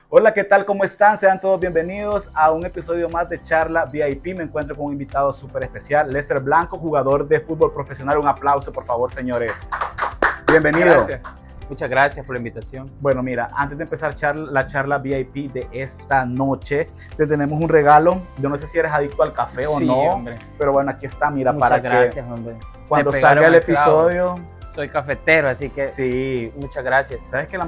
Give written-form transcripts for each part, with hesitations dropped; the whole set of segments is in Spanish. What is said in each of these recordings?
Hola, ¿qué tal? ¿Cómo están? Sean todos bienvenidos a un episodio más de Charla VIP. Me encuentro con un invitado súper especial, Lester Blanco, jugador de fútbol profesional. Un aplauso, por favor, señores. Bienvenido. Gracias. Muchas gracias por la invitación. Bueno, mira, antes de empezar la charla VIP de esta noche, te tenemos un regalo. Yo no sé si eres adicto al café o no, hombre. pero bueno, aquí está, mira, Muchas para gracias, que hombre. cuando Me pegaron salga el el clavo. episodio... Soy cafetero, así que Sí, muchas gracias. sabes que la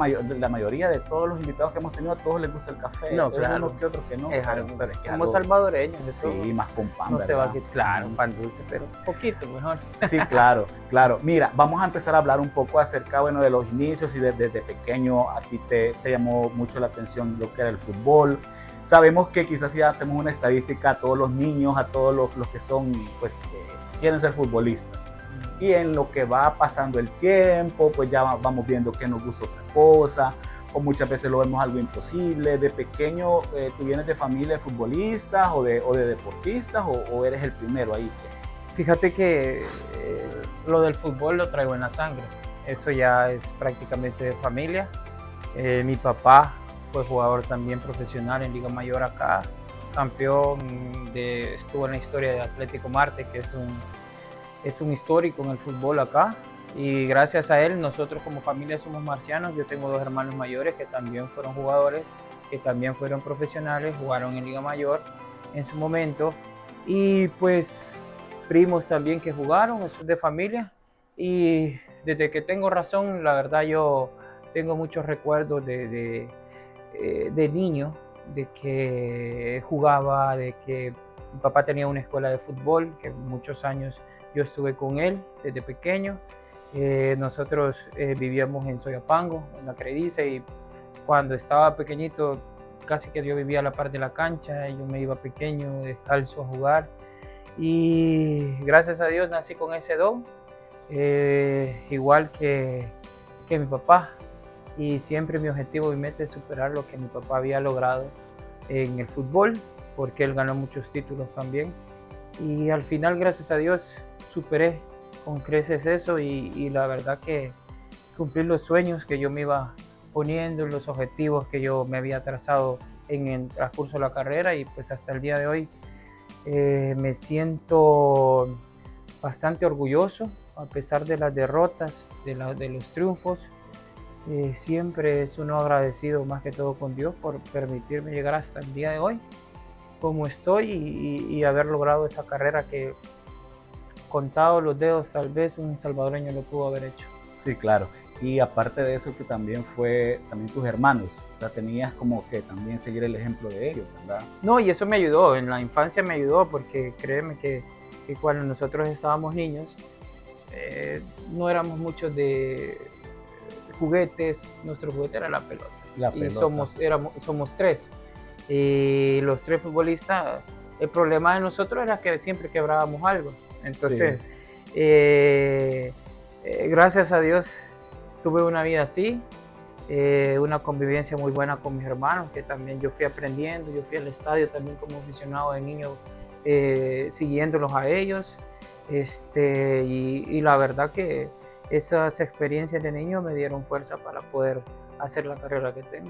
mayoría de todos los invitados que hemos tenido, a todos les gusta el café. No, Hay claro. unos que otros que no. Es algo, pero es que somos algo- salvadoreños, de todo. Sí, más con pan, No se va a ¿verdad? quitar, claro, un pan dulce, pero poquito mejor. Sí, claro, claro. Mira, vamos a empezar a hablar un poco acerca, bueno, de los inicios y desde pequeño a ti te llamó mucho la atención lo que era el fútbol. Sabemos que quizás si hacemos una estadística a todos los niños, a todos los que son, pues, quieren ser futbolistas. Y en lo que va pasando el tiempo, pues ya vamos viendo que nos gusta otra cosa, o muchas veces lo vemos algo imposible. De pequeño, ¿tú vienes de familia de futbolistas o de deportistas o eres el primero ahí? Fíjate que lo del fútbol lo traigo en la sangre. Eso ya es prácticamente de familia. Mi papá fue jugador también profesional en Liga Mayor acá, campeón, estuvo en la historia de Atlético Marte, que es un histórico en el fútbol acá, y gracias a él nosotros como familia somos marcianos. Yo tengo dos hermanos mayores que también fueron jugadores, que también fueron profesionales, jugaron en Liga Mayor en su momento, y pues primos también que jugaron, eso es de familia. Y desde que tengo razón, la verdad yo tengo muchos recuerdos de niño, de que jugaba, de que mi papá tenía una escuela de fútbol, que muchos años yo estuve con él desde pequeño. Nosotros vivíamos en Soyapango, en la Credice, y cuando estaba pequeñito casi que yo vivía a la par de la cancha. Yo me iba pequeño, descalzo, a jugar, y gracias a Dios nací con ese don, igual que mi papá, y siempre mi objetivo y meta es superar lo que mi papá había logrado en el fútbol, porque él ganó muchos títulos también, y al final, gracias a Dios, superé con creces eso, y la verdad que cumplir los sueños que yo me iba poniendo, los objetivos que yo me había trazado en el transcurso de la carrera, y pues hasta el día de hoy me siento bastante orgulloso a pesar de las derrotas, de los triunfos. Siempre es uno agradecido más que todo con Dios por permitirme llegar hasta el día de hoy como estoy, y haber logrado esa carrera que, contado los dedos, tal vez un salvadoreño lo pudo haber hecho. Sí, claro. Y aparte de eso, que también también tus hermanos, o sea, tenías como que también seguir el ejemplo de ellos, ¿verdad? No, y eso me ayudó, en la infancia me ayudó, porque créeme que cuando nosotros estábamos niños, no éramos muchos de juguetes. Nuestro juguete era la pelota. La Y pelota. somos tres. Y los tres futbolistas, el problema de nosotros era que siempre quebrábamos algo. Entonces, gracias a Dios, tuve una vida así, una convivencia muy buena con mis hermanos, que también yo fui aprendiendo. Yo fui al estadio también como aficionado de niño, siguiéndolos a ellos. Y la verdad que esas experiencias de niño me dieron fuerza para poder hacer la carrera que tengo.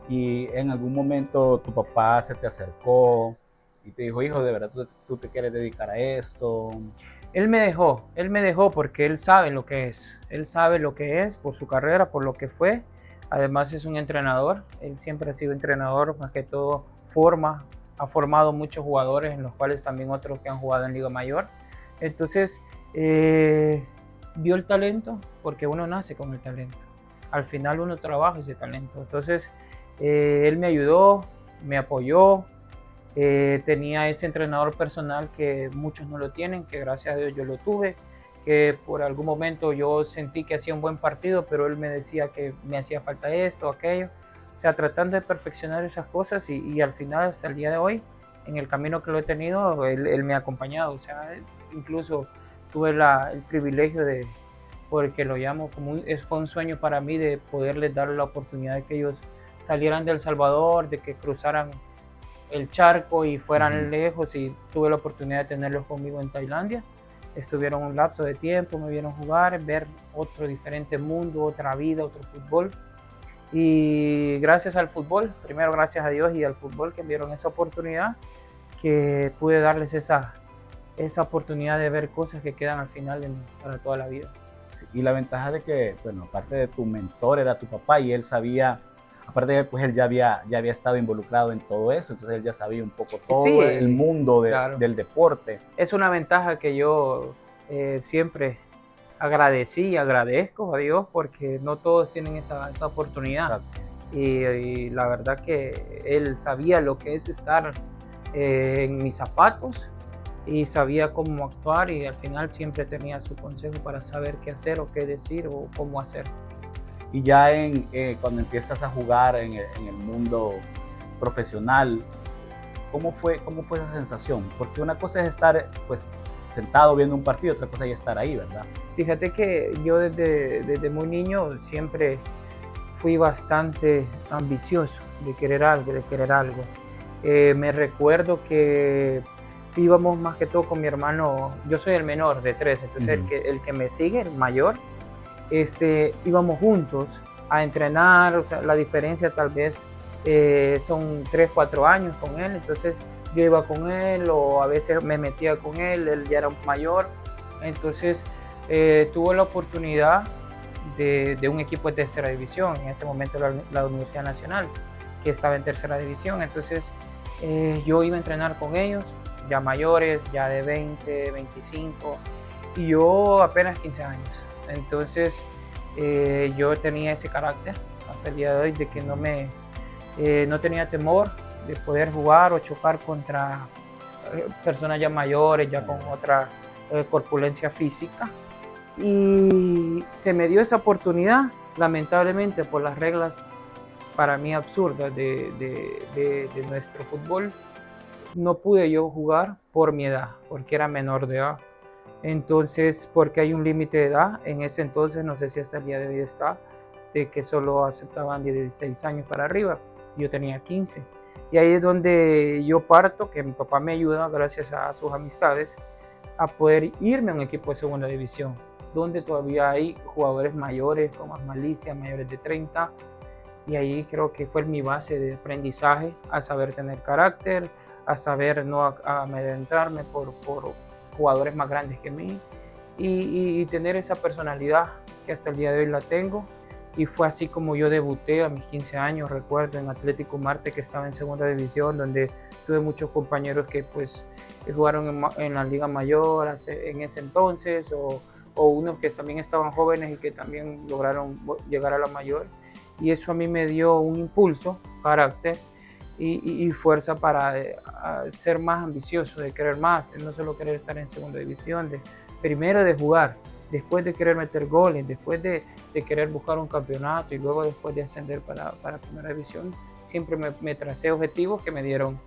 Y en algún momento tu papá se te acercó y te dijo, hijo, ¿de verdad tú te quieres dedicar a esto? Él me dejó porque él sabe lo que es por su carrera, por lo que fue. Además es un entrenador, él siempre ha sido entrenador, más que todo ha formado muchos jugadores, en los cuales también otros que han jugado en Liga Mayor. Entonces, vio el talento, porque uno nace con el talento. Al final uno trabaja ese talento. Entonces, él me ayudó, me apoyó. Tenía ese entrenador personal que muchos no lo tienen, que gracias a Dios yo lo tuve, que por algún momento yo sentí que hacía un buen partido, pero él me decía que me hacía falta esto, aquello. O sea, tratando de perfeccionar esas cosas, y al final, hasta el día de hoy, en el camino que lo he tenido, él me ha acompañado. O sea, incluso tuve el privilegio de porque lo llamo como fue un sueño para mí de poderles dar la oportunidad de que ellos salieran de El Salvador, de que cruzaran el charco y fueran lejos, y tuve la oportunidad de tenerlos conmigo en Tailandia. Estuvieron un lapso de tiempo, me vieron jugar, ver otro diferente mundo, otra vida, otro fútbol. Y gracias al fútbol, primero gracias a Dios y al fútbol que me dieron esa oportunidad, que pude darles esa oportunidad de ver cosas que quedan al final para toda la vida. Sí, y la ventaja de que, bueno, aparte de tu mentor era tu papá y él sabía, aparte de pues él ya había estado involucrado en todo eso, entonces él ya sabía un poco todo Sí, el mundo claro. del deporte. Es una ventaja que yo siempre agradecí y agradezco a Dios, porque no todos tienen esa oportunidad. Y la verdad que él sabía lo que es estar en mis zapatos y sabía cómo actuar, y al final siempre tenía su consejo para saber qué hacer o qué decir o cómo hacer. Y ya cuando empiezas a jugar en el mundo profesional, ¿cómo fue esa sensación? Porque una cosa es estar pues sentado viendo un partido, otra cosa es estar ahí, ¿verdad? Fíjate que yo desde muy niño siempre fui bastante ambicioso de querer algo. Me recuerdo que íbamos más que todo con mi hermano, yo soy el menor de 3, entonces el que me sigue, el mayor, íbamos juntos a entrenar, o sea, la diferencia tal vez son 3, 4 años con él, entonces yo iba con él o a veces me metía con él ya era mayor, entonces tuve la oportunidad de un equipo de tercera división, en ese momento la Universidad Nacional, que estaba en tercera división, entonces yo iba a entrenar con ellos, ya mayores, ya de 20, 25, y yo apenas 15 años. Entonces yo tenía ese carácter hasta el día de hoy, de que no tenía temor de poder jugar o chocar contra personas ya mayores, ya con otra corpulencia física. Y se me dio esa oportunidad, lamentablemente por las reglas para mí absurdas de nuestro fútbol. No pude yo jugar por mi edad, porque era menor de edad. Entonces, porque hay un límite de edad, en ese entonces, no sé si hasta el día de hoy está, de que solo aceptaban de 16 años para arriba. Yo tenía 15. Y ahí es donde yo parto, que mi papá me ayuda, gracias a sus amistades, a poder irme a un equipo de segunda división, donde todavía hay jugadores mayores, con más malicia, mayores de 30. Y ahí creo que fue mi base de aprendizaje, a saber tener carácter, a saber no amedrentarme por jugadores más grandes que mí y tener esa personalidad que hasta el día de hoy la tengo. Y fue así como yo debuté a mis 15 años, recuerdo, en Atlético Marte, que estaba en segunda división, donde tuve muchos compañeros que pues jugaron en la Liga Mayor en ese entonces, o unos que también estaban jóvenes y que también lograron llegar a la mayor. Y eso a mí me dio un impulso, carácter y fuerza para ser más ambicioso, de querer más, de no solo querer estar en segunda división, primero de jugar, después de querer meter goles, después de querer buscar un campeonato y luego después de ascender para primera división. Siempre me tracé objetivos que me dieron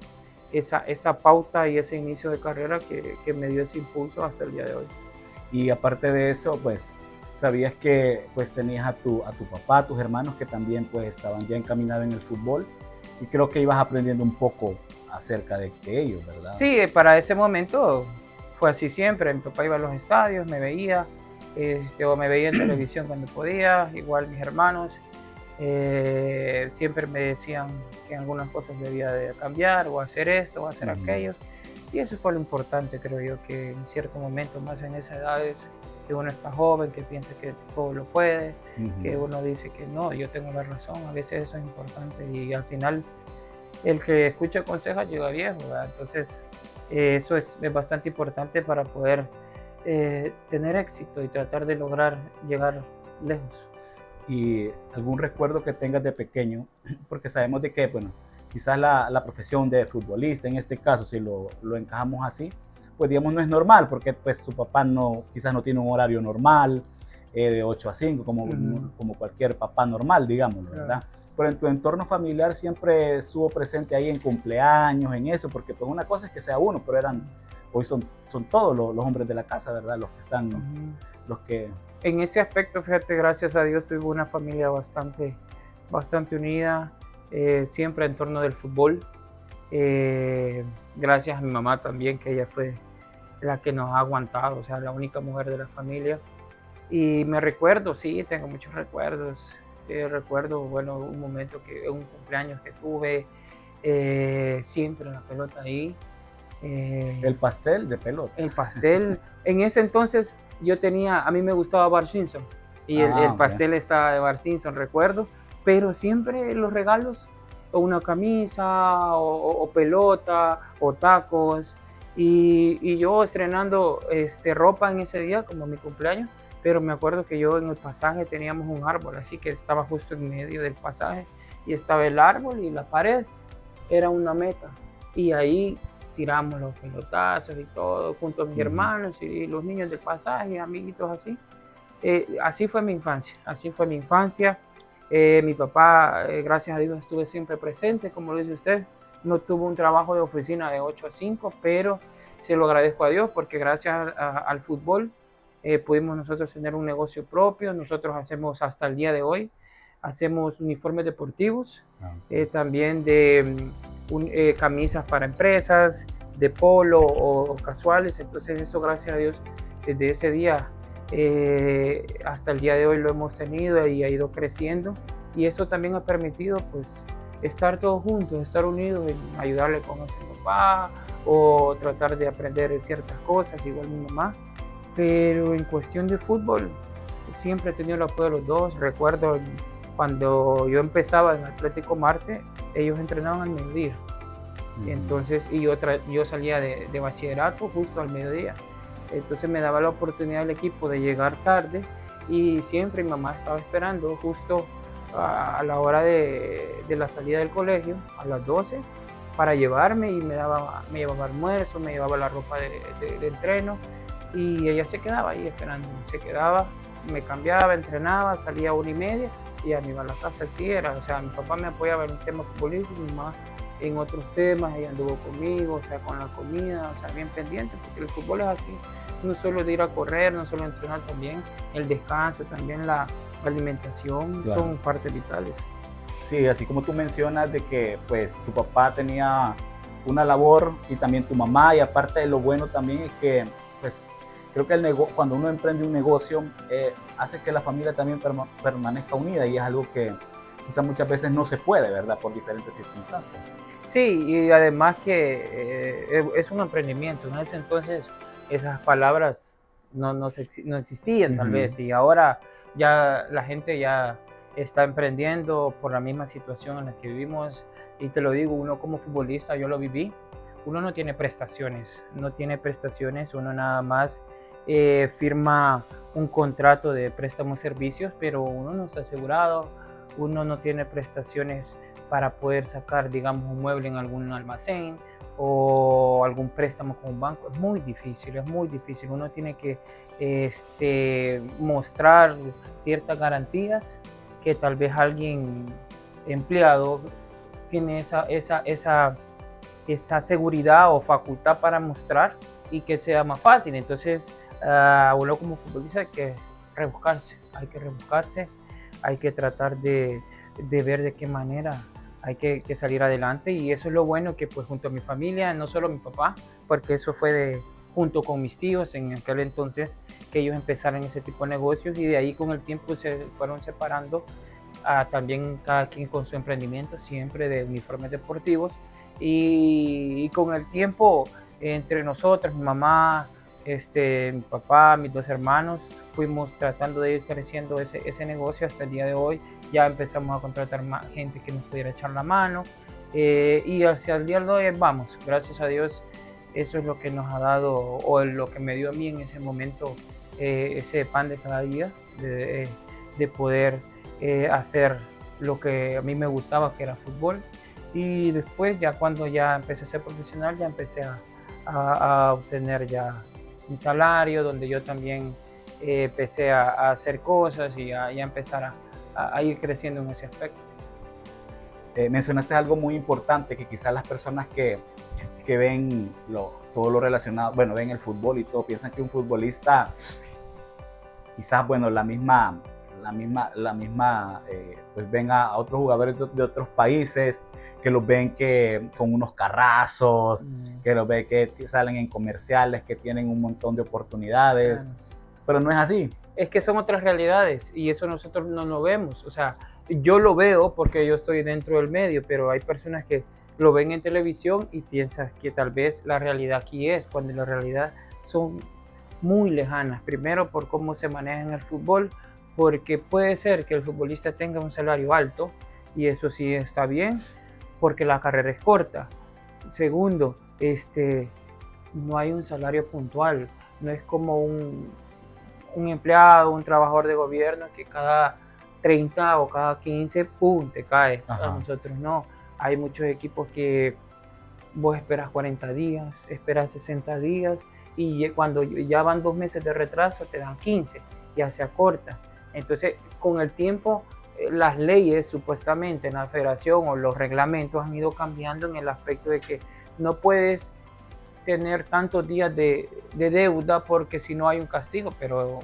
esa pauta y ese inicio de carrera que me dio ese impulso hasta el día de hoy. Y aparte de eso, pues sabías que pues tenías a tu papá, a tus hermanos que también pues estaban ya encaminados en el fútbol, y creo que ibas aprendiendo un poco acerca de ellos, ¿verdad? Sí, para ese momento fue así siempre. Mi papá iba a los estadios, me veía, o me veía en televisión cuando podía, igual mis hermanos. Siempre me decían que algunas cosas debía de cambiar, o hacer esto, o hacer aquello. Y eso fue lo importante, creo yo, que en cierto momento, más en esas edades, que uno está joven, que piensa que todo lo puede, que uno dice que no, yo tengo la razón, a veces eso es importante, y al final el que escucha consejos llega viejo, ¿verdad? Entonces eso es bastante importante para poder tener éxito y tratar de lograr llegar lejos. ¿Y algún recuerdo que tengas de pequeño? Porque sabemos de que, bueno, quizás la profesión de futbolista, en este caso, si lo encajamos así, pues digamos no es normal, porque pues tu papá quizás no tiene un horario normal, de 8 a 5, como cualquier papá normal, digamos, ¿verdad? Pero en tu entorno familiar siempre estuvo presente ahí en cumpleaños, en eso, porque pues una cosa es que sea uno, pero eran hoy son todos los hombres de la casa, ¿verdad? Los que están, los que... En ese aspecto, fíjate, gracias a Dios tuve una familia bastante unida, siempre en torno del fútbol. Gracias a mi mamá también, que ella fue la que nos ha aguantado, o sea, la única mujer de la familia. Y me recuerdo, sí, tengo muchos recuerdos. Recuerdo, bueno, un cumpleaños que tuve, siempre la pelota ahí. El pastel de pelota. El pastel, en ese entonces a mí me gustaba Bart Simpson, y el pastel estaba de Bart Simpson, recuerdo, pero siempre los regalos, o una camisa, o pelota, o tacos, y yo estrenando ropa en ese día, como mi cumpleaños, pero me acuerdo que yo en el pasaje teníamos un árbol, así que estaba justo en medio del pasaje, y estaba el árbol y la pared, era una meta, y ahí tiramos los pelotazos y todo, junto a mis hermanos y los niños del pasaje, amiguitos así. Así fue mi infancia, mi papá, gracias a Dios, estuve siempre presente, como lo dice usted. No tuvo un trabajo de oficina de 8 a 5, pero se lo agradezco a Dios porque gracias al fútbol pudimos nosotros tener un negocio propio. Nosotros hacemos hasta el día de hoy, hacemos uniformes deportivos, también de camisas para empresas, de polo o casuales. Entonces eso, gracias a Dios, desde ese día hasta el día de hoy lo hemos tenido y ha ido creciendo, y eso también ha permitido pues estar todos juntos, estar unidos, en ayudarle con a su papá o tratar de aprender ciertas cosas, igual mi mamá. Pero en cuestión de fútbol siempre he tenido el apoyo de los dos. Recuerdo cuando yo empezaba en Atlético Marte, ellos entrenaban al mediodía. Entonces, y yo salía de bachillerato justo al mediodía. Entonces me daba la oportunidad el equipo de llegar tarde, y siempre mi mamá estaba esperando justo a la hora de la salida del colegio, a las 12, para llevarme, y me llevaba almuerzo, me llevaba la ropa de entreno, y ella se quedaba ahí esperando. Se quedaba, me cambiaba, entrenaba, salía a 1:30 y ya me iba a la casa. Así era, o sea, mi papá me apoyaba en el tema futbolístico, mi mamá en otros temas, ella anduvo conmigo, o sea, con la comida, o sea, bien pendiente, porque el fútbol es así, no solo de ir a correr, no solo entrenar, también el descanso, también la alimentación, claro, son partes vitales. Sí, así como tú mencionas de que pues tu papá tenía una labor y también tu mamá, y aparte de lo bueno también es que pues creo que cuando uno emprende un negocio hace que la familia también permanezca unida, y es algo que quizás muchas veces no se puede, ¿verdad? Por diferentes circunstancias. Sí, y además que es un emprendimiento. En ese entonces esas palabras no existían tal vez, y ahora ya la gente ya está emprendiendo por la misma situación en la que vivimos. Y te lo digo, uno como futbolista, yo lo viví, uno no tiene prestaciones, uno nada más firma un contrato de préstamo de servicios, pero uno no está asegurado, uno no tiene prestaciones para poder sacar, digamos, un mueble en algún almacén o algún préstamo con un banco. Es muy difícil, uno tiene que mostrar ciertas garantías que tal vez alguien empleado tiene esa seguridad o facultad para mostrar, y que sea más fácil. Entonces uno como futbolista hay que rebuscarse, hay que tratar de ver de qué manera hay que salir adelante. Y eso es lo bueno, que pues junto a mi familia, no solo mi papá, porque eso fue junto con mis tíos en aquel entonces, que ellos empezaron ese tipo de negocios, y de ahí con el tiempo se fueron separando, también cada quien con su emprendimiento, siempre de uniformes deportivos, y con el tiempo entre nosotros, mi mamá, mi papá, mis dos hermanos, fuimos tratando de ir creciendo ese negocio hasta el día de hoy. Ya empezamos a contratar más gente que nos pudiera echar la mano, y hacia el día de hoy vamos, gracias a Dios. Eso es lo que nos ha dado, o lo que me dio a mí en ese momento, ese pan de cada día, de poder hacer lo que a mí me gustaba, que era fútbol. Y después, ya cuando ya empecé a ser profesional, ya empecé a obtener ya mi salario, donde yo también empecé a hacer cosas y a empezar a ir creciendo en ese aspecto. Mencionaste algo muy importante, que quizás las personas que ven todo lo relacionado, bueno, ven el fútbol y todo, piensan que un futbolista, quizás, bueno, pues ven a otros jugadores de otros países, que los ven que con unos carrazos, que los ven que salen en comerciales, que tienen un montón de oportunidades, claro. Pero no es así. Es que son otras realidades y eso nosotros no lo vemos. O sea, yo lo veo porque yo estoy dentro del medio, pero hay personas que lo ven en televisión y piensan que tal vez la realidad aquí es, cuando la realidad son muy lejanas. Primero, por cómo se maneja en el fútbol, porque puede ser que el futbolista tenga un salario alto y eso sí está bien, porque la carrera es corta. Segundo, no hay un salario puntual, no es como un empleado, un trabajador de gobierno que cada 30 o cada 15, ¡pum!, te cae. Ajá. A nosotros no. Hay muchos equipos que vos esperas 40 días, esperas 60 días y cuando ya van 2 meses de retraso te dan 15, ya se acorta. Entonces, con el tiempo, las leyes supuestamente en la federación o los reglamentos han ido cambiando en el aspecto de que no puedes tener tantos días de deuda porque si no hay un castigo, pero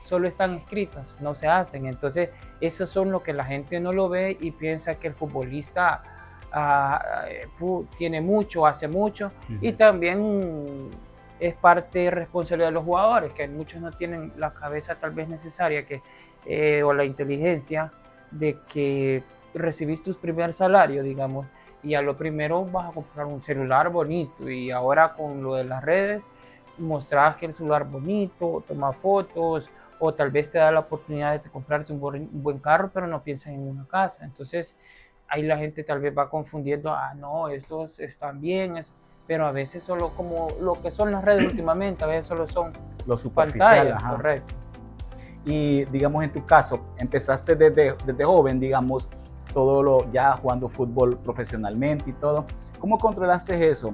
solo están escritas, no se hacen. Entonces, eso son lo que la gente no lo ve y piensa que el futbolista tiene mucho, hace mucho, y también es parte de responsabilidad de los jugadores, que muchos no tienen la cabeza tal vez necesaria o la inteligencia de que recibiste tu primer salario, digamos, y a lo primero vas a comprar un celular bonito y ahora con lo de las redes mostrás que el celular bonito, tomas fotos o tal vez te da la oportunidad de comprarte un buen carro, pero no piensas en una casa. Entonces ahí la gente tal vez va confundiendo, no, estos están bien, pero a veces solo como lo que son las redes últimamente, a veces solo son lo superficial, pantallas, correcto. Y digamos en tu caso, empezaste desde joven, digamos, ya jugando fútbol profesionalmente y todo. ¿Cómo controlaste eso?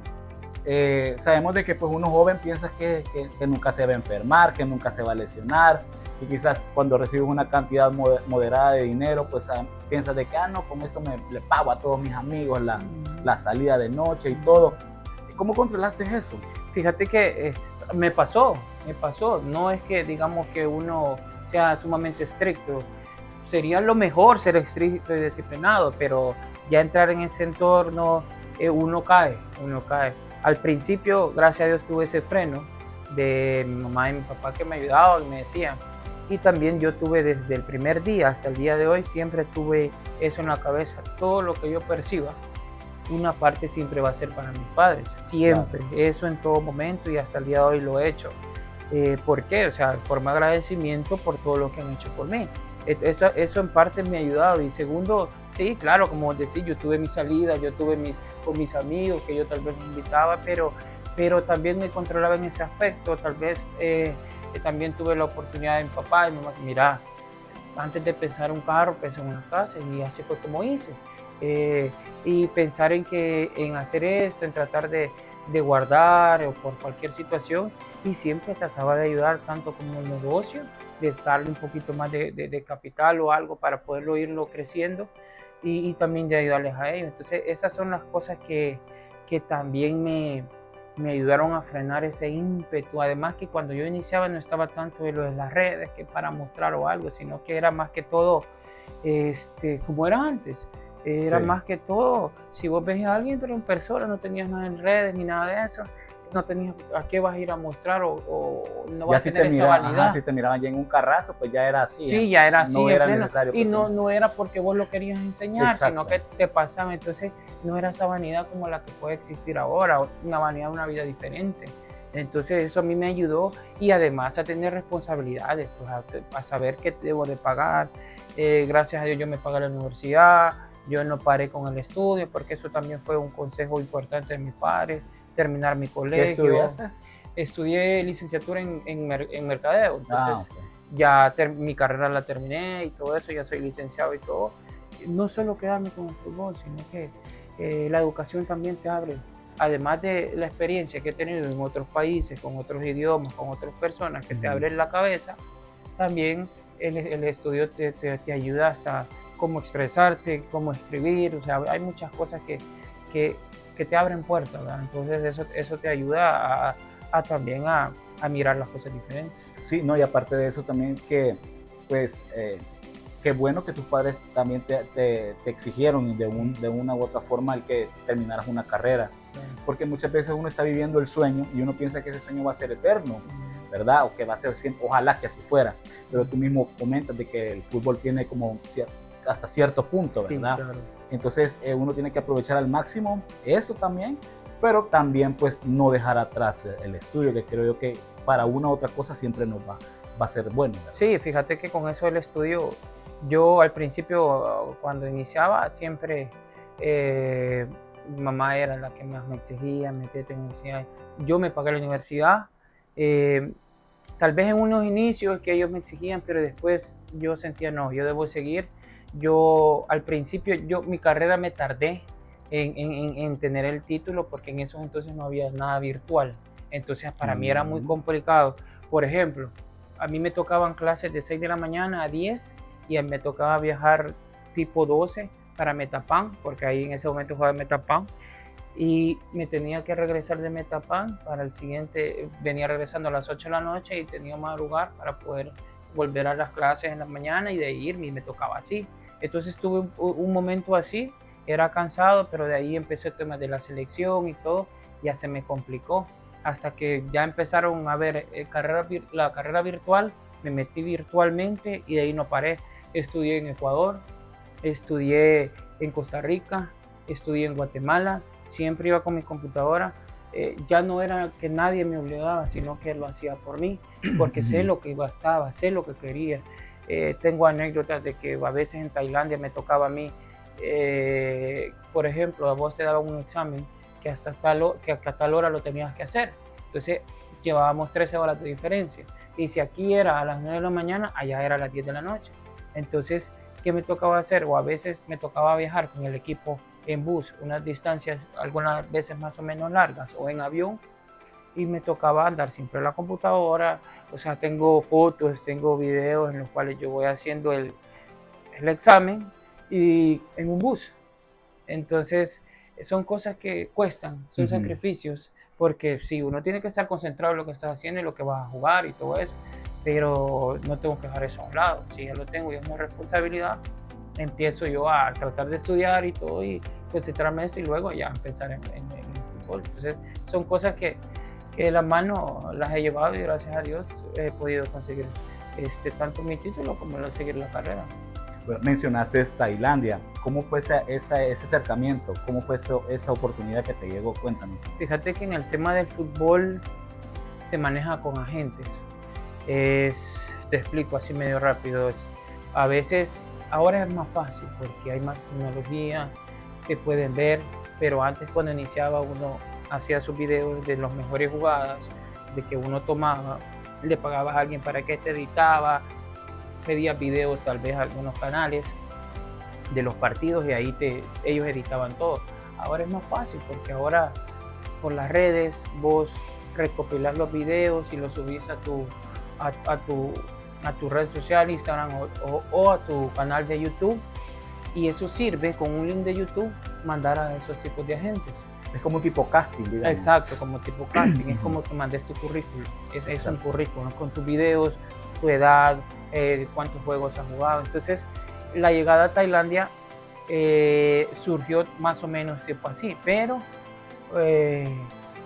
Sabemos de que pues uno joven piensa que nunca se va a enfermar, que nunca se va a lesionar, y quizás cuando recibes una cantidad moderada de dinero, pues piensas de que, no, con eso le pago a todos mis amigos la salida de noche y todo. ¿Cómo controlaste eso? Fíjate que me pasó, no es que digamos que uno sea sumamente estricto, sería lo mejor ser estricto y disciplinado, pero ya entrar en ese entorno, uno cae. Al principio, gracias a Dios, tuve ese freno de mi mamá y mi papá que me ayudaban y me decían, y también yo tuve desde el primer día hasta el día de hoy, siempre tuve eso en la cabeza, todo lo que yo perciba, una parte siempre va a ser para mis padres, siempre, claro. Eso en todo momento y hasta el día de hoy lo he hecho. ¿Por qué? O sea, por mi agradecimiento por todo lo que han hecho por mí. Eso en parte me ha ayudado. Y segundo, sí, claro, como decía, yo tuve mi salida, yo tuve con mis amigos que yo tal vez me invitaba, pero también me controlaba en ese aspecto. Tal vez también tuve la oportunidad de mi papá y mi mamá, mira, antes de pensar un carro, pensé en una casa, y así fue como hice. Y pensar en hacer esto, en tratar de guardar o por cualquier situación, y siempre trataba de ayudar tanto como el negocio, de darle un poquito más de capital o algo para poderlo irlo creciendo y también de ayudarles a ellos. Entonces esas son las cosas que también me ayudaron a frenar ese ímpetu. Además que cuando yo iniciaba no estaba tanto de lo de las redes que para mostrar o algo, sino que era más que todo como era antes. Era más que todo, si vos ves a alguien pero en persona, no tenías nada en redes ni nada de eso, no tenías a qué vas a ir a mostrar o no vas a tener esa vanidad. Si te miraban ya en un carrazo, pues ya era así. Sí, ya era así. No era necesario. Y no era porque vos lo querías enseñar, exacto, sino que te pasaba. Entonces no era esa vanidad como la que puede existir ahora, una vanidad de una vida diferente. Entonces eso a mí me ayudó, y además a tener responsabilidades, pues a saber qué debo de pagar. Gracias a Dios yo me pagué la universidad. Yo no paré con el estudio, porque eso también fue un consejo importante de mis padres, terminar mi colegio. ¿Qué estudiaste? Estudié licenciatura en mercadeo, entonces ya mi carrera la terminé y todo eso, ya soy licenciado y todo. No solo quedarme con el fútbol, sino que la educación también te abre, además de la experiencia que he tenido en otros países, con otros idiomas, con otras personas que te abren la cabeza, también el estudio te ayuda hasta cómo expresarte, cómo escribir. O sea, hay muchas cosas que que te abren puertas, ¿verdad? Entonces eso te ayuda también a mirar las cosas diferentes. Sí, no, y aparte de eso también que, pues, qué bueno que tus padres también te exigieron de una u otra forma el que terminaras una carrera, porque muchas veces uno está viviendo el sueño y uno piensa que ese sueño va a ser eterno, ¿verdad? O que va a ser siempre, ojalá que así fuera, pero tú mismo comentas de que el fútbol tiene como hasta cierto punto, ¿verdad? Sí, claro. Entonces uno tiene que aprovechar al máximo eso también, pero también pues no dejar atrás el estudio, que creo yo que para una u otra cosa siempre nos va a ser bueno, ¿verdad? Sí, fíjate que con eso del estudio, yo al principio cuando iniciaba siempre mi mamá era la que más me exigía, meterte en la universidad. Yo me pagué la universidad, tal vez en unos inicios que ellos me exigían, pero después yo sentía no, yo debo seguir. Yo al principio, mi carrera me tardé en tener el título porque en esos entonces no había nada virtual. Entonces para mí era muy complicado. Por ejemplo, a mí me tocaban clases de 6 de la mañana a 10 y me tocaba viajar tipo 12 para Metapan, porque ahí en ese momento jugaba Metapan. Y me tenía que regresar de Metapan para el siguiente, venía regresando a las 8 de la noche y tenía más lugar para poder volver a las clases en la mañana y de irme, y me tocaba así. Entonces tuve un momento así, era cansado, pero de ahí empecé el tema de la selección y todo, ya se me complicó. Hasta que ya empezaron a ver la carrera virtual, me metí virtualmente y de ahí no paré. Estudié en Ecuador, estudié en Costa Rica, estudié en Guatemala, siempre iba con mi computadora. Ya no era que nadie me obligaba, sino que lo hacía por mí, porque sé lo que bastaba, sé lo que quería. Tengo anécdotas de que a veces en Tailandia me tocaba a mí, por ejemplo, a vos te daban un examen que hasta tal hora lo tenías que hacer. Entonces llevábamos 13 horas de diferencia. Y si aquí era a las 9 de la mañana, allá era a las 10 de la noche. Entonces, ¿qué me tocaba hacer? O a veces me tocaba viajar con el equipo en bus, unas distancias algunas veces más o menos largas, o en avión, y me tocaba andar siempre en la computadora. O sea, tengo fotos, tengo videos en los cuales yo voy haciendo el examen y en un bus. Entonces, son cosas que cuestan, son sacrificios, porque sí, uno tiene que estar concentrado en lo que estás haciendo y lo que vas a jugar y todo eso, pero no tengo que dejar eso a un lado. Si ya lo tengo y es una responsabilidad, empiezo yo a tratar de estudiar y todo y concentrarme en eso y luego ya empezar en el fútbol. Entonces, son cosas que de la mano las he llevado y gracias a Dios he podido conseguir tanto mi título como seguir la carrera. Bueno, mencionaste Tailandia. ¿Cómo fue ese acercamiento? ¿Cómo fue esa oportunidad que te llegó? Cuéntanos. Fíjate que en el tema del fútbol se maneja con agentes. Te explico así medio rápido. A veces, ahora es más fácil porque hay más tecnología que pueden ver, pero antes cuando iniciaba uno hacía sus videos de las mejores jugadas, de que uno tomaba, le pagabas a alguien para que te editaba, pedías videos tal vez a algunos canales de los partidos y ahí ellos editaban todo. Ahora es más fácil porque ahora por las redes vos recopilas los videos y los subís a tu red social, Instagram o a tu canal de YouTube, y eso sirve con un link de YouTube mandar a esos tipos de agentes. Es como un tipo casting, digamos. Exacto, como tipo casting. Es como que mandes tu currículum. Es un currículum con tus videos, tu edad, cuántos juegos has jugado. Entonces, la llegada a Tailandia surgió más o menos tipo así, pero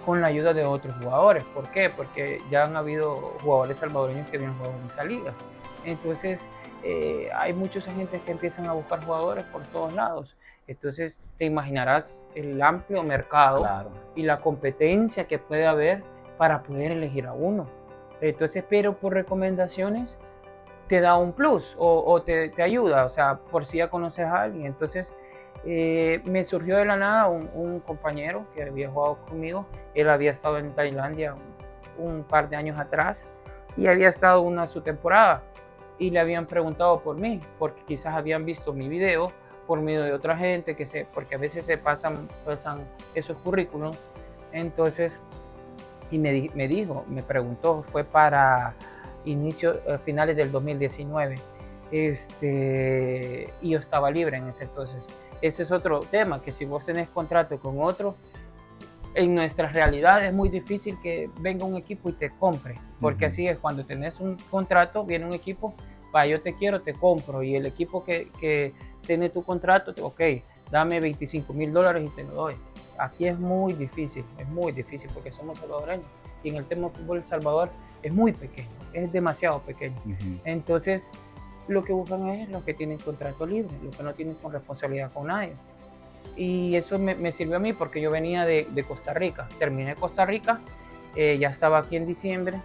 con la ayuda de otros jugadores. ¿Por qué? Porque ya han habido jugadores salvadoreños que habían jugado en esa liga. Entonces, hay muchos agentes que empiezan a buscar jugadores por todos lados. Entonces te imaginarás el amplio mercado, claro, y la competencia que puede haber para poder elegir a uno. Entonces, pero por recomendaciones te da un plus o te ayuda, o sea, por si ya conoces a alguien. Entonces me surgió de la nada un compañero que había jugado conmigo. Él había estado en Tailandia un par de años atrás y había estado su temporada y le habían preguntado por mí, porque quizás habían visto mi video por medio de otra gente, porque a veces se pasan esos currículums. Entonces, y me preguntó, fue para finales del 2019, y yo estaba libre en ese entonces. Ese es otro tema, que si vos tenés contrato con otro, en nuestra realidad es muy difícil que venga un equipo y te compre, porque así es, cuando tenés un contrato, viene un equipo, yo te quiero, te compro, y el equipo que tiene tu contrato, ok, dame $25,000 y te lo doy. Aquí es muy difícil porque somos salvadoreños, y en el tema del fútbol El Salvador es muy pequeño, es demasiado pequeño. Entonces, lo que buscan es los que tienen contrato libre, los que no tienen con responsabilidad con nadie. Y eso me sirvió a mí porque yo venía de Costa Rica. Terminé Costa Rica, ya estaba aquí en diciembre,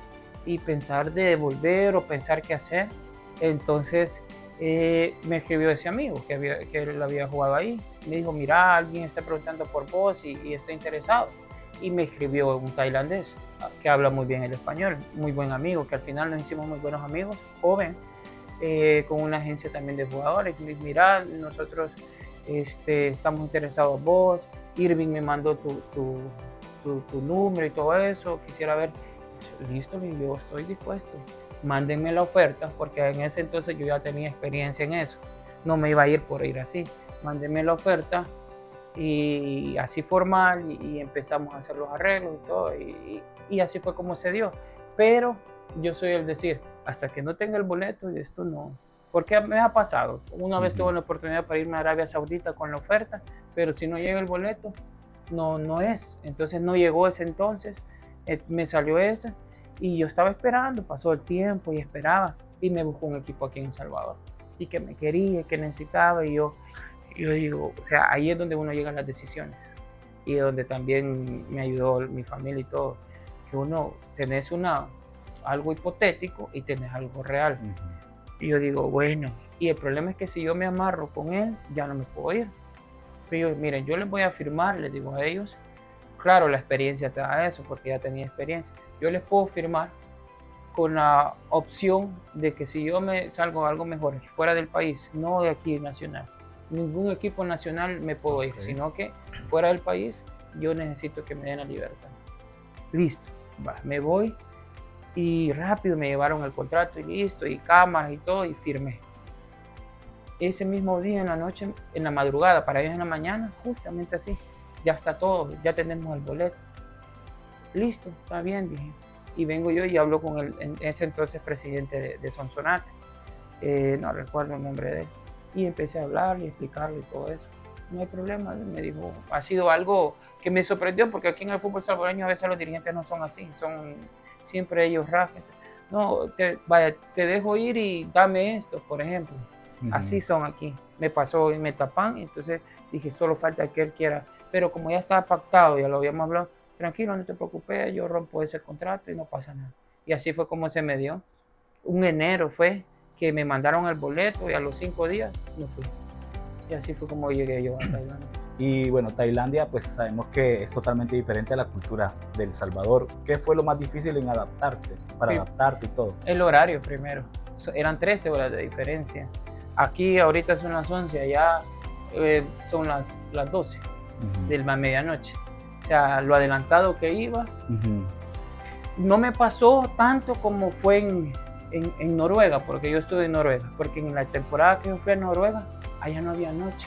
y pensar de volver o pensar qué hacer. Entonces me escribió ese amigo que él había jugado ahí. Me dijo, mira, alguien está preguntando por vos y está interesado. Y me escribió un tailandés que habla muy bien el español, muy buen amigo, que al final nos hicimos muy buenos amigos, joven, con una agencia también de jugadores. Me dijo, mira, nosotros estamos interesados en vos, Irving me mandó tu número y todo eso, quisiera ver. Listo, yo estoy dispuesto, mándenme la oferta, porque en ese entonces yo ya tenía experiencia en eso, no me iba a ir por ir así, mándenme la oferta, y así formal, y empezamos a hacer los arreglos y todo, y así fue como se dio. Pero yo soy el decir, hasta que no tenga el boleto, y esto no. Porque me ha pasado, una vez tuve la oportunidad para irme a Arabia Saudita con la oferta, pero si no llega el boleto, no es. Entonces no llegó ese entonces, me salió ese, y yo estaba esperando, pasó el tiempo y esperaba, y me buscó un equipo aquí en El Salvador, y que me quería, que necesitaba, y yo digo, o sea, ahí es donde uno llega a las decisiones, y donde también me ayudó mi familia y todo, que uno tenés algo hipotético y tenés algo real. Y yo digo, bueno, y el problema es que si yo me amarro con él, ya no me puedo ir. Pero yo, miren, yo les voy a firmar, les digo a ellos, claro, la experiencia te da eso, porque ya tenía experiencia. Yo les puedo firmar con la opción de que si yo me salgo algo mejor fuera del país, no de aquí nacional, ningún equipo nacional me puedo ir, sino que fuera del país yo necesito que me den la libertad. Listo, me voy. Y rápido me llevaron el contrato y listo, y cámaras y todo, y firmé. Ese mismo día en la noche, en la madrugada, para ellos en la mañana, justamente así, ya está todo, ya tenemos el boleto. Listo, está bien, dije. Y vengo yo y hablo con en ese entonces presidente de Sonsonate, no recuerdo el nombre de él, y empecé a hablar y explicarle todo eso. No hay problema, me dijo, ha sido algo que me sorprendió, porque aquí en el fútbol salvadoreño a veces los dirigentes no son así, son siempre ellos rajan. No, te dejo ir y dame esto, por ejemplo. Así son aquí. Me pasó y me tapan, entonces dije, solo falta que él quiera. Pero como ya estaba pactado, ya lo habíamos hablado, tranquilo, no te preocupes, yo rompo ese contrato y no pasa nada. Y así fue como se me dio. Un enero fue que me mandaron el boleto, y a los 5 días me fui. Y así fue como llegué yo a Tailandia. Y bueno, Tailandia, pues sabemos que es totalmente diferente a la cultura de El Salvador. ¿Qué fue lo más difícil en adaptarte, adaptarte y todo? El horario primero. Eran 13 horas de diferencia. Aquí ahorita son las 11, allá son las 12 de la medianoche. O sea, lo adelantado que iba. No me pasó tanto como fue en Noruega, porque yo estuve en Noruega. Porque en la temporada que yo fui a Noruega, allá no había noche.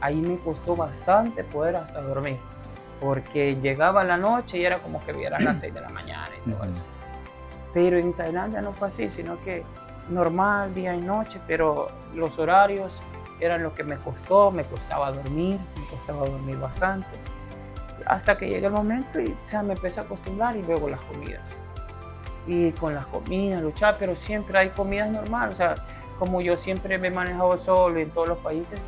Ahí me costó bastante poder hasta dormir, porque llegaba la noche y era como que viera a las 6 de la mañana y todo eso. Pero en Tailandia no fue así, sino que normal, día y noche, pero los horarios eran lo que me costaba dormir bastante, hasta que llegué el momento y me empecé a acostumbrar, y luego las comidas. Y con las comidas luchar, pero siempre hay comidas normales, o sea, como yo siempre me he manejado solo en todos los países,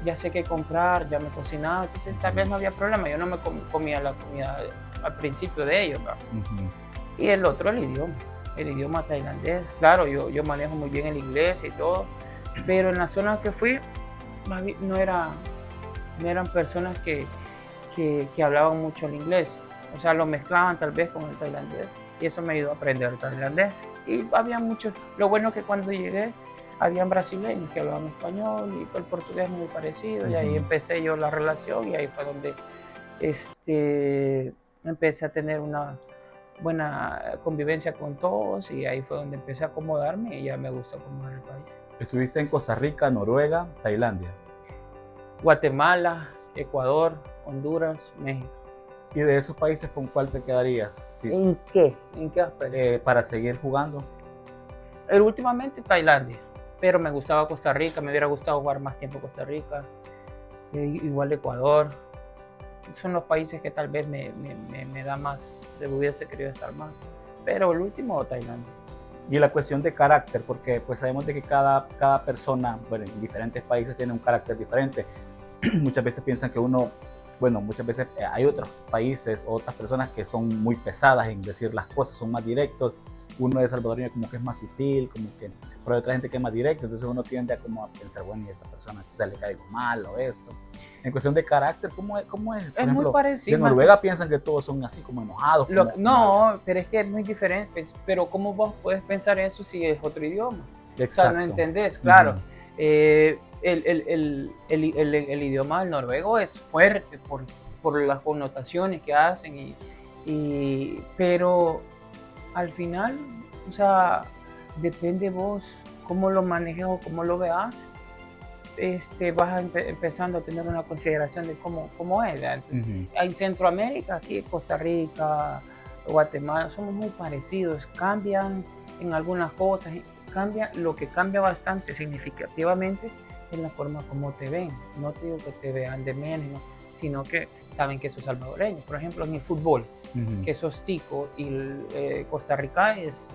ya sé qué comprar, ya me cocinaba, entonces tal vez no había problema, yo no me comía la comida al principio de ellos, ¿verdad? Y el otro, el idioma tailandés, claro, yo manejo muy bien el inglés y todo, pero en la zona que fui, no eran personas que hablaban mucho el inglés, o sea, lo mezclaban tal vez con el tailandés, y eso me ayudó a aprender el tailandés. Y había muchos, lo bueno que cuando llegué, habían brasileños que hablaban español, y el portugués muy parecido, y ahí empecé yo la relación, y ahí fue donde empecé a tener una buena convivencia con todos, y ahí fue donde empecé a acomodarme, y ya me gustó acomodar el país. Estuviste en Costa Rica, Noruega, Tailandia. Guatemala, Ecuador, Honduras, México. ¿Y de esos países con cuál te quedarías? Sí. ¿En qué? ¿En qué aspecto? Para seguir jugando. Últimamente Tailandia, pero me gustaba Costa Rica, me hubiera gustado jugar más tiempo en Costa Rica, igual Ecuador. Son los países que tal vez me da más, hubiese querido estar más, pero el último Tailandia. Y la cuestión de carácter, porque pues sabemos de que cada persona, bueno, en diferentes países tiene un carácter diferente. Muchas veces piensan que uno, bueno, muchas veces hay otros países, otras personas que son muy pesadas en decir las cosas, son más directos. Uno de salvadoreño como que es más sutil, como que, pero hay otra gente que es más directa, entonces uno tiende a como a pensar, bueno, y esta persona quizás le cae mal o esto. En cuestión de carácter, ¿cómo es? Por ejemplo, muy parecido. De Noruega piensan que todos son así como enojados. No, pero es que es muy diferente. Pero ¿cómo vos puedes pensar eso si es otro idioma? Exacto. O sea, no entendés, claro. El idioma del noruego es fuerte por las connotaciones que hacen, pero al final, o sea, depende vos cómo lo manejes o cómo lo veas. Vas empezando a tener una consideración de cómo es. Entonces, en Centroamérica, aquí Costa Rica, Guatemala, somos muy parecidos, cambian en algunas cosas, lo que cambia bastante significativamente es la forma como te ven. No te digo que te vean de menos, sino que saben que sos salvadoreño. Por ejemplo, en el fútbol, que sos tico, y Costa Rica es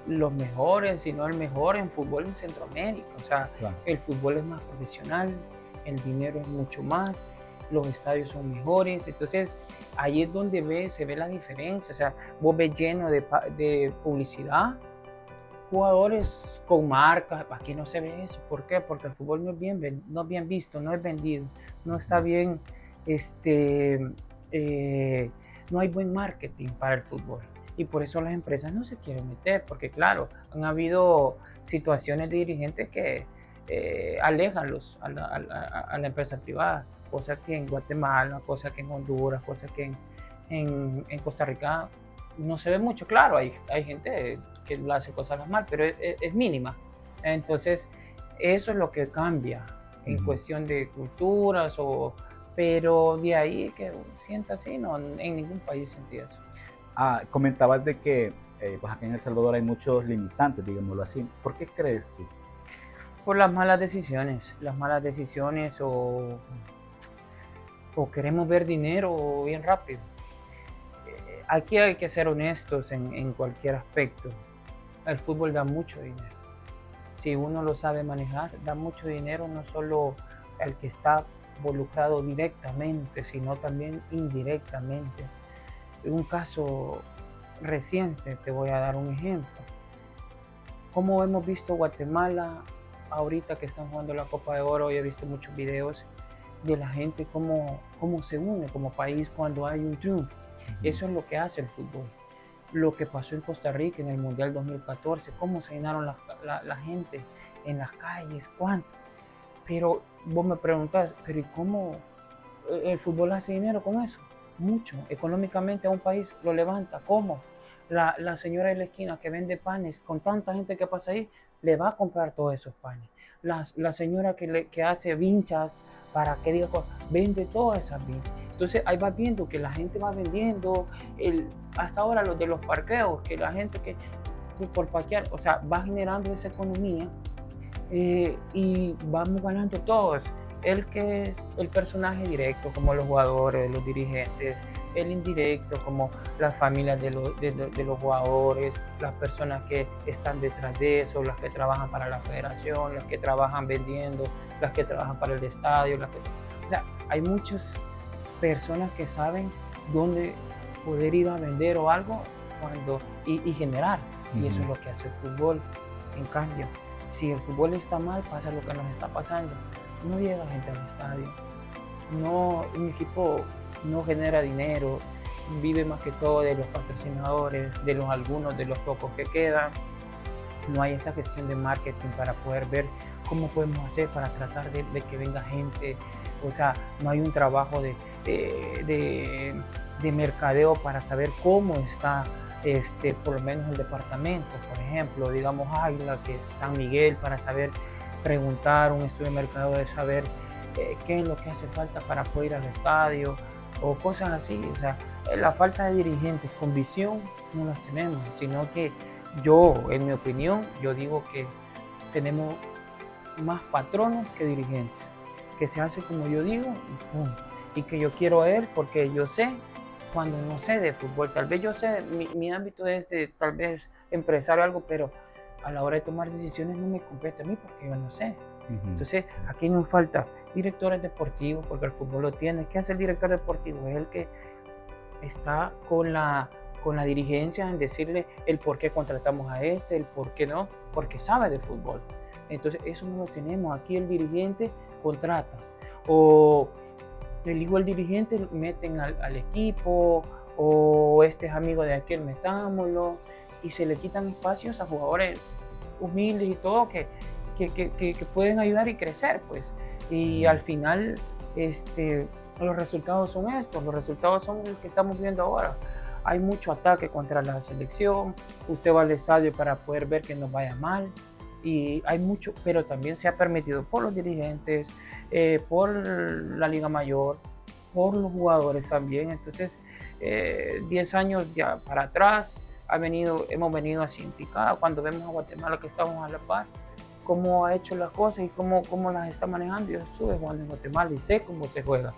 los mejores, si no el mejor en fútbol en Centroamérica. O sea, claro, el fútbol es más profesional, el dinero es mucho más, los estadios son mejores. Entonces, ahí es donde se ve la diferencia. O sea, vos ves lleno de publicidad, jugadores con marcas. Aquí no se ve eso. ¿Por qué? Porque el fútbol no es bien visto, no es vendido, no está bien, no hay buen marketing para el fútbol. Y por eso las empresas no se quieren meter, porque claro, han habido situaciones de dirigentes que alejan a la empresa privada, cosa que en Guatemala, cosa que en Honduras, cosa que en Costa Rica no se ve mucho. Claro, hay gente que lo hace cosas mal, pero es mínima. Entonces, eso es lo que cambia en cuestión de culturas, pero de ahí que sienta así, no, en ningún país sentí eso. Comentabas de que pues aquí en El Salvador hay muchos limitantes, digámoslo así. ¿Por qué crees tú? Por las malas decisiones o queremos ver dinero bien rápido. Aquí hay que ser honestos en cualquier aspecto. El fútbol da mucho dinero. Si uno lo sabe manejar, da mucho dinero no solo al que está involucrado directamente, sino también indirectamente. Un caso reciente, te voy a dar un ejemplo. Como hemos visto Guatemala, ahorita que están jugando la Copa de Oro, y he visto muchos videos de la gente cómo se une como país cuando hay un triunfo. Eso es lo que hace el fútbol. Lo que pasó en Costa Rica en el Mundial 2014, cómo se llenaron la gente en las calles, cuánto. Pero vos me preguntás, ¿pero y cómo el fútbol hace dinero con eso? Mucho. Económicamente a un país lo levanta. ¿Cómo? La señora de la esquina que vende panes, con tanta gente que pasa ahí, le va a comprar todos esos panes. La señora que hace vinchas para que diga cosas, vende todas esas vinchas. Entonces ahí vas viendo que la gente va vendiendo, hasta ahora los de los parqueos, que la gente que por parquear, o sea, va generando esa economía y vamos ganando todos. El que es el personaje directo, como los jugadores, los dirigentes, el indirecto, como las familias de los jugadores, las personas que están detrás de eso, las que trabajan para la federación, las que trabajan vendiendo, las que trabajan para el estadio. O sea, hay muchas personas que saben dónde poder ir a vender o algo y generar. Y eso es lo que hace el fútbol. En cambio, si el fútbol está mal, pasa lo que nos está pasando. No llega gente al estadio, un equipo no genera dinero, vive más que todo de los patrocinadores, de algunos de los pocos que quedan. No hay esa gestión de marketing para poder ver cómo podemos hacer para tratar de que venga gente. O sea, no hay un trabajo de mercadeo para saber cómo está por lo menos el departamento. Por ejemplo, digamos Águila, que es San Miguel, para saber preguntar, un estudio de mercado de saber qué es lo que hace falta para poder ir al estadio. o cosas así. O sea, la falta de dirigentes con visión no las tenemos, sino que yo, en mi opinión, yo digo que tenemos más patronos que dirigentes, que se hace como yo digo y punto. Y que yo quiero a él porque yo sé cuando no sé de fútbol. Tal vez yo sé, mi ámbito es de tal vez empresario o algo, pero a la hora de tomar decisiones no me compete a mí porque yo no sé. Entonces, aquí nos falta directores deportivos, porque el fútbol lo tiene. ¿Qué hace el director deportivo? Es el que está con la dirigencia en decirle el por qué contratamos a este, el por qué no, porque sabe de fútbol. Entonces, eso no lo tenemos. Aquí el dirigente contrata. O el hijo del dirigente meten al equipo, o este es amigo de aquel, metámoslo, y se le quitan espacios a jugadores humildes y todo que pueden ayudar y crecer, pues. Y al final, los resultados son estos, los resultados son los que estamos viendo ahora. Hay mucho ataque contra la selección, usted va al estadio para poder ver que nos vaya mal, y hay mucho, pero también se ha permitido por los dirigentes, por la Liga Mayor, por los jugadores también. Entonces, 10 años ya para atrás hemos venido así en picada. Cuando vemos a Guatemala que estamos a la par, cómo ha hecho las cosas y cómo las está manejando. Yo estuve jugando en Guatemala y sé cómo se juega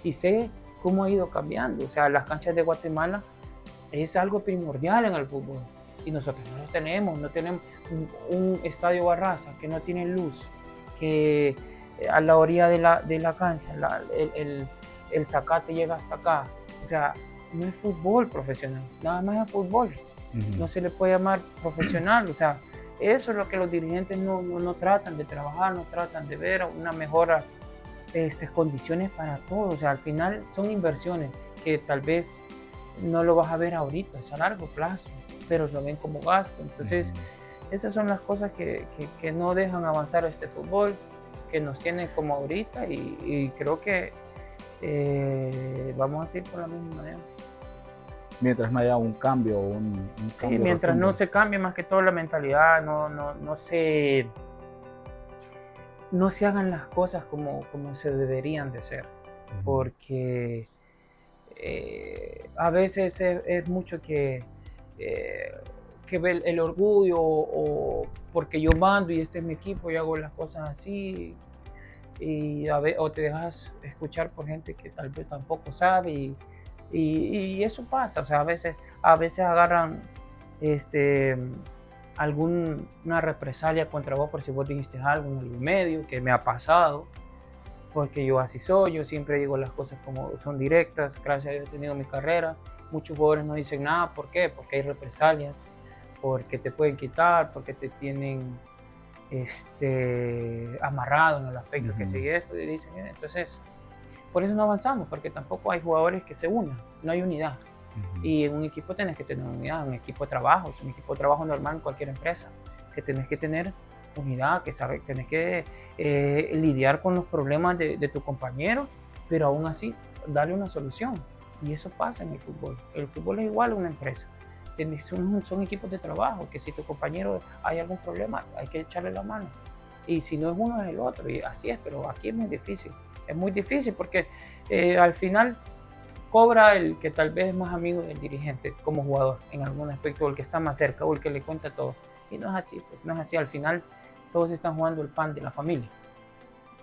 y sé cómo ha ido cambiando. O sea, las canchas de Guatemala es algo primordial en el fútbol y nosotros no los tenemos. No tenemos un estadio Barraza que no tiene luz, que a la orilla de la cancha el zacate llega hasta acá. O sea, no es fútbol profesional, nada más es fútbol. No se le puede llamar profesional. O sea, eso es lo que los dirigentes no tratan de trabajar, no tratan de ver una mejora, condiciones para todos. O sea, al final son inversiones que tal vez no lo vas a ver ahorita, es a largo plazo, pero lo ven como gasto. Entonces, esas son las cosas que no dejan avanzar este fútbol, que nos tienen como ahorita, y creo que vamos a seguir por la misma manera. Mientras no haya un cambio, sí, mientras rotundo. No se cambie más que todo la mentalidad, no se hagan las cosas como se deberían de ser, porque a veces es mucho que ve el orgullo, o porque yo mando y este es mi equipo y hago las cosas así, o te dejas escuchar por gente que tal vez tampoco sabe, y eso pasa. O sea, a veces agarran alguna represalia contra vos por si vos dijiste algo en algún medio, que me ha pasado, porque yo así soy. Yo siempre digo las cosas como son, directas. Gracias a Dios he tenido mi carrera. Muchos jugadores no dicen nada. ¿Por qué? Porque hay represalias, porque te pueden quitar, porque te tienen amarrado en el aspecto que sigue esto, y dicen, entonces por eso no avanzamos, porque tampoco hay jugadores que se unan, no hay unidad. Y en un equipo tenés que tener unidad, un equipo de trabajo, es un equipo de trabajo normal en cualquier empresa, que tenés que tener unidad, que tenés que lidiar con los problemas de tu compañero, pero aún así darle una solución. Y eso pasa en el fútbol. El fútbol es igual a una empresa. Son equipos de trabajo, que si tu compañero hay algún problema, hay que echarle la mano. Y si no es uno, es el otro. Y así es, pero aquí es muy difícil. Es muy difícil porque al final cobra el que tal vez es más amigo del dirigente como jugador en algún aspecto, o el que está más cerca, o el que le cuenta todo. Y no es así, pues no es así. Al final todos están jugando el pan de la familia.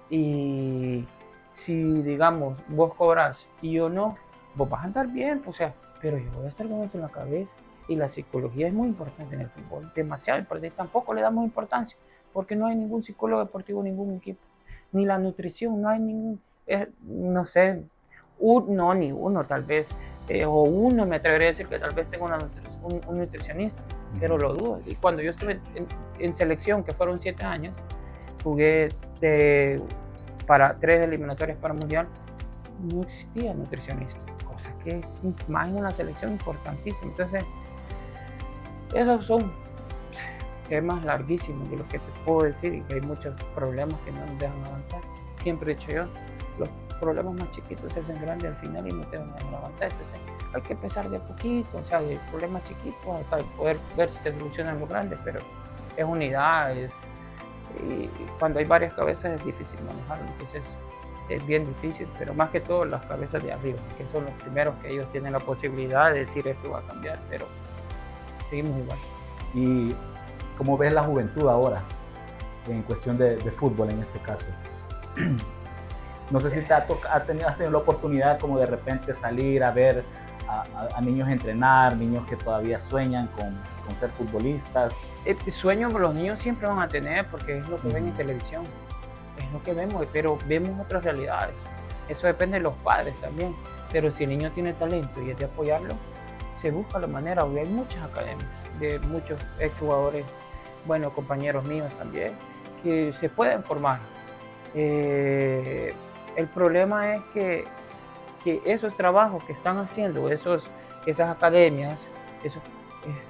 Y si, digamos, vos cobras y yo no, vos vas a andar bien, pues, o sea, pero yo voy a estar con eso en la cabeza. Y la psicología es muy importante en el fútbol, demasiado importante. Tampoco le damos importancia, porque no hay ningún psicólogo deportivo, ningún equipo. Ni la nutrición, no hay ningún, no sé, ni uno tal vez, o uno me atrevería a decir que tal vez tengo un nutricionista, pero lo dudo. Y cuando yo estuve en selección, que fueron 7 años, jugué para 3 eliminatorias para mundial, no existía nutricionista, cosa que es más en una selección importantísima. Entonces, esos son temas larguísimos de los que te puedo decir, y que hay muchos problemas que no nos dejan avanzar. Siempre he dicho yo, los problemas más chiquitos se hacen grandes al final y no te van a dejar avanzar. Entonces hay que empezar de a poquito, o sea, de problemas chiquitos hasta poder ver si se solucionan los grandes, pero es unidad, y cuando hay varias cabezas es difícil manejarlo. Entonces es bien difícil, pero más que todo las cabezas de arriba, que son los primeros que ellos tienen la posibilidad de decir esto va a cambiar, pero seguimos igual. ¿Y cómo ves la juventud ahora, en cuestión de fútbol en este caso? No sé si has tenido la oportunidad como de repente salir a ver a niños entrenar, niños que todavía sueñan con ser futbolistas. Sueños los niños siempre van a tener porque es lo que ven en televisión, es lo que vemos, pero vemos otras realidades. Eso depende de los padres también, pero si el niño tiene talento y es de apoyarlo, se busca la manera. Hoy hay muchas academias de muchos exjugadores, bueno, compañeros míos también, que se pueden formar. El problema es que esos trabajos que están haciendo, esas academias, eso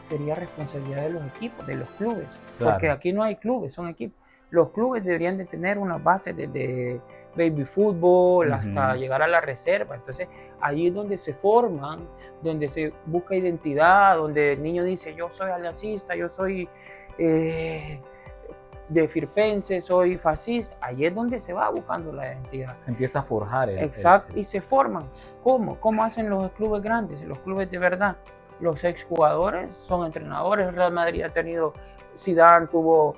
sería responsabilidad de los equipos, de los clubes, claro. Porque aquí no hay clubes, son equipos. Los clubes deberían de tener una base de baby fútbol hasta llegar a la reserva. Entonces ahí es donde se forman, donde se busca identidad, donde el niño dice yo soy aliancista, yo soy de Firpense, soy fascista. Ahí es donde se va buscando la identidad. Se empieza a forjar. Exacto, y se forman. ¿Cómo? ¿Cómo hacen los clubes grandes, los clubes de verdad? Los exjugadores son entrenadores. El Real Madrid ha tenido, Zidane tuvo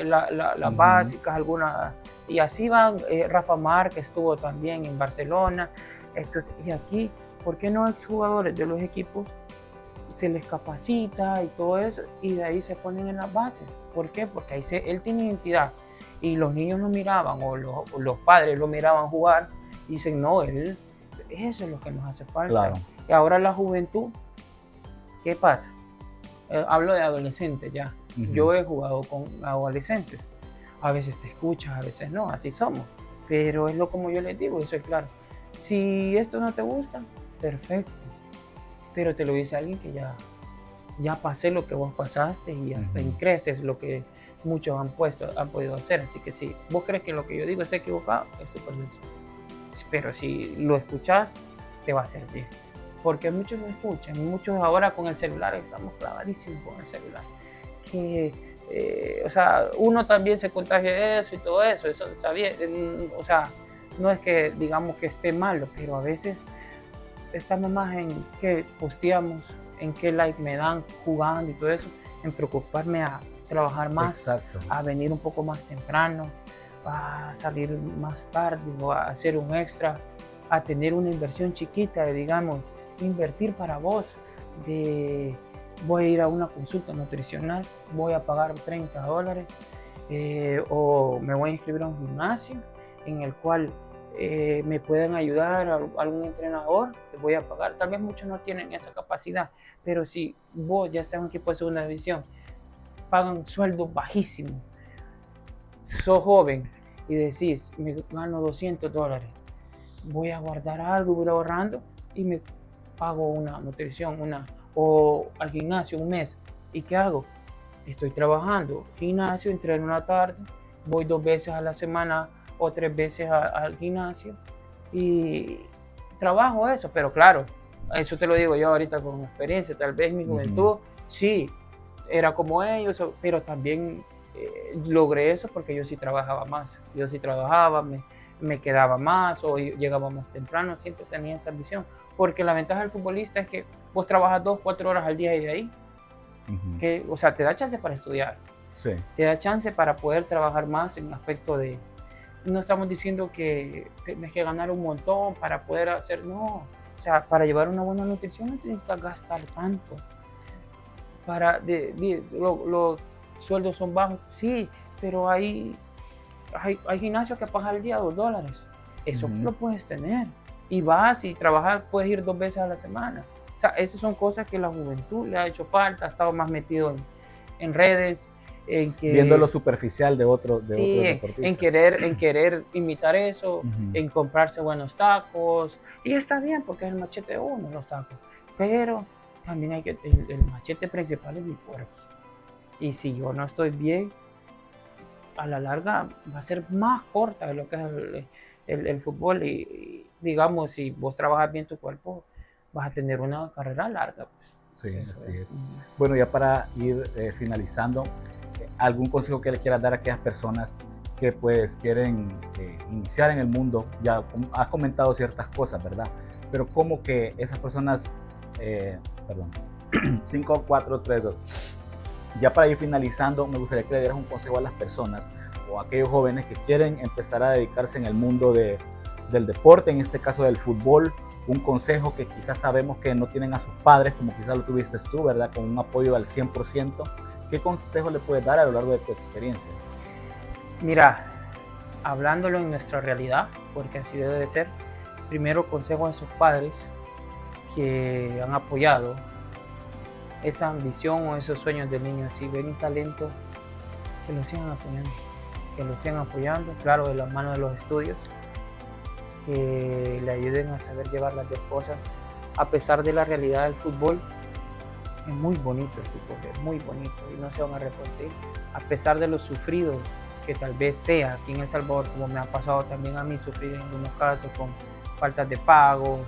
las básicas, algunas, y así van. Rafa Márquez estuvo también en Barcelona. Entonces, y aquí, ¿por qué no exjugadores de los equipos se les capacita y todo eso, y de ahí se ponen en las bases? ¿Por qué? Porque ahí él tiene identidad, y los niños lo miraban, o los padres lo miraban jugar, y dicen, no, eso es lo que nos hace falta. Claro. Y ahora la juventud, ¿qué pasa? Hablo de adolescentes ya. Yo he jugado con adolescentes. A veces te escuchas, a veces no, así somos. Pero es como yo les digo, y soy claro. Si esto no te gusta, perfecto. Pero te lo dice alguien que ya pasé lo que vos pasaste y hasta creces lo que muchos han podido hacer. Así que si vos crees que lo que yo digo es equivocado, es tu percepción. Pero si lo escuchás, te va a servir. Porque muchos lo escuchan, muchos ahora con el celular, estamos clavadísimos con el celular. O sea, uno también se contagia de eso y todo eso está bien. O sea, no es que digamos que esté malo, pero a veces estamos más en qué posteamos, en qué like me dan jugando y todo eso, en preocuparme a trabajar más, exacto, a venir un poco más temprano, a salir más tarde o a hacer un extra, a tener una inversión chiquita, digamos, invertir para vos, voy a ir a una consulta nutricional, voy a pagar $30, o me voy a inscribir a un gimnasio en el cual me pueden ayudar algún entrenador, te voy a pagar. Tal vez muchos no tienen esa capacidad, pero si vos ya estás en un equipo de segunda división, pagan sueldos bajísimos, sos joven y decís, me gano $200, voy a guardar algo, voy a ir ahorrando y me pago una nutrición, o al gimnasio un mes. ¿Y qué hago? Estoy trabajando, gimnasio, entreno una tarde, voy 2 veces a la semana o 3 veces al gimnasio y trabajo eso. Pero claro, eso te lo digo yo ahorita con experiencia. Tal vez en mi juventud sí era como ellos, pero también logré eso porque yo sí trabajaba más. Yo sí trabajaba, me quedaba más o llegaba más temprano, siempre tenía esa ambición. Porque la ventaja del futbolista es que vos trabajas 2-4 horas al día y de ahí, o sea, te da chance para estudiar, sí, te da chance para poder trabajar más en el aspecto de, no estamos diciendo que tienes que ganar un montón para poder hacer, no, o sea, para llevar una buena nutrición no necesitas gastar tanto. Los sueldos son bajos, sí, pero hay gimnasios que pagan al día $2, eso lo puedes tener. Y vas y trabajas, puedes ir 2 veces a la semana. O sea, esas son cosas que la juventud le ha hecho falta, ha estado más metido en redes, viendo lo superficial de otros deportistas. En querer imitar eso, en comprarse buenos tacos. Y está bien porque es el machete de uno, los tacos. Pero también el machete principal es mi cuerpo. Y si yo no estoy bien, a la larga va a ser más corta de lo que es el fútbol. Y digamos, si vos trabajas bien tu cuerpo, vas a tener una carrera larga. Pues. Sí, así es. Bueno, ya para ir finalizando, ¿algún consejo que le quieras dar a aquellas personas que pues quieren iniciar en el mundo. Ya has comentado ciertas cosas, ¿verdad? Pero como que esas personas, 5, 4, 3, 2. Ya para ir finalizando, me gustaría que le dieras un consejo a las personas o a aquellos jóvenes que quieren empezar a dedicarse en el mundo del deporte, en este caso del fútbol. Un consejo que quizás sabemos que no tienen a sus padres, como quizás lo tuviste tú, ¿verdad? Con un apoyo al 100%. ¿Qué consejo le puedes dar a lo largo de tu experiencia? Mira, hablándolo en nuestra realidad, porque así debe de ser, primero consejo a esos padres que han apoyado esa ambición o esos sueños del niño. Si ven un talento, que lo sigan apoyando, claro, de la mano de los estudios, que le ayuden a saber llevar las dos cosas. A pesar de la realidad del fútbol, es muy bonito el fútbol, es muy bonito y no se van a arrepentir. A pesar de lo sufrido que tal vez sea aquí en El Salvador, como me ha pasado también a mí, sufrir en algunos casos con faltas de pago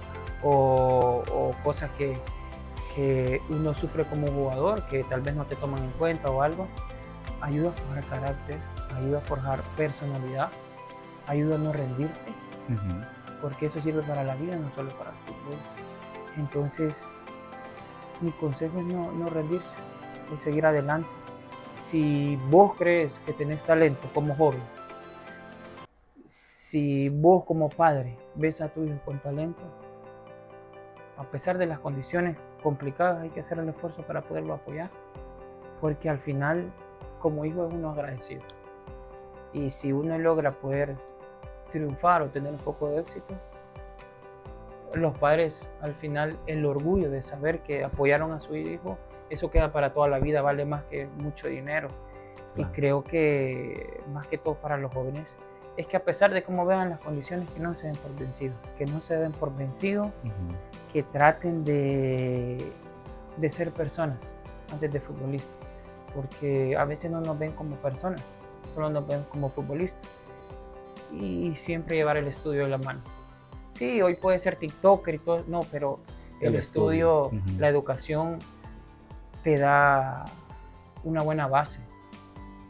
o cosas que uno sufre como jugador, que tal vez no te toman en cuenta o algo, ayuda a forjar carácter, ayuda a forjar personalidad, ayuda a no rendirte, porque eso sirve para la vida, no solo para el fútbol. Entonces, mi consejo es no rendirse, es seguir adelante. Si vos crees que tenés talento como joven, si vos como padre ves a tu hijo con talento, a pesar de las condiciones complicadas, hay que hacer el esfuerzo para poderlo apoyar, porque al final, como hijo, es uno agradecido. Y si uno logra poder triunfar o tener un poco de éxito, los padres, al final, el orgullo de saber que apoyaron a su hijo, eso queda para toda la vida, vale más que mucho dinero. Claro. Y creo que, más que todo para los jóvenes, es que a pesar de cómo vean las condiciones, que no se den por vencidos, que traten de ser personas antes de futbolistas, porque a veces no nos ven como personas, solo nos ven como futbolistas, y siempre llevar el estudio de la mano. Sí, hoy puede ser TikToker y todo, no, pero el estudio, la educación te da una buena base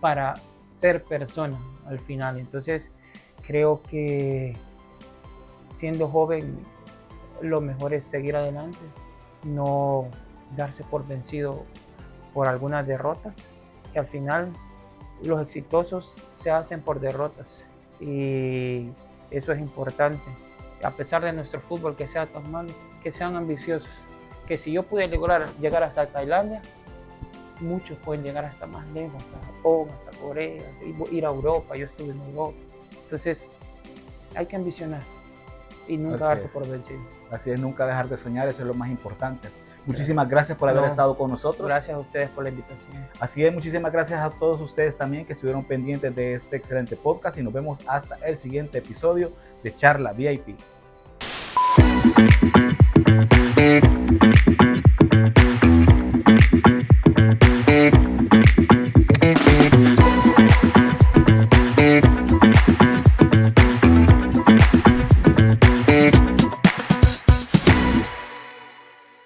para ser persona al final. Entonces creo que siendo joven lo mejor es seguir adelante, no darse por vencido por algunas derrotas, que al final los exitosos se hacen por derrotas y eso es importante. A pesar de nuestro fútbol que sea tan malo, que sean ambiciosos, que si yo pude lograr llegar hasta Tailandia, muchos pueden llegar hasta más lejos, hasta Japón, hasta Corea, ir a Europa. Yo estuve en Europa. Entonces hay que ambicionar y nunca darse por vencido. Así es, nunca dejar de soñar, eso es lo más importante. Muchísimas gracias por haber estado con nosotros. Gracias a ustedes por la invitación. Así es, muchísimas gracias a todos ustedes también que estuvieron pendientes de este excelente podcast y nos vemos hasta el siguiente episodio de Charla VIP.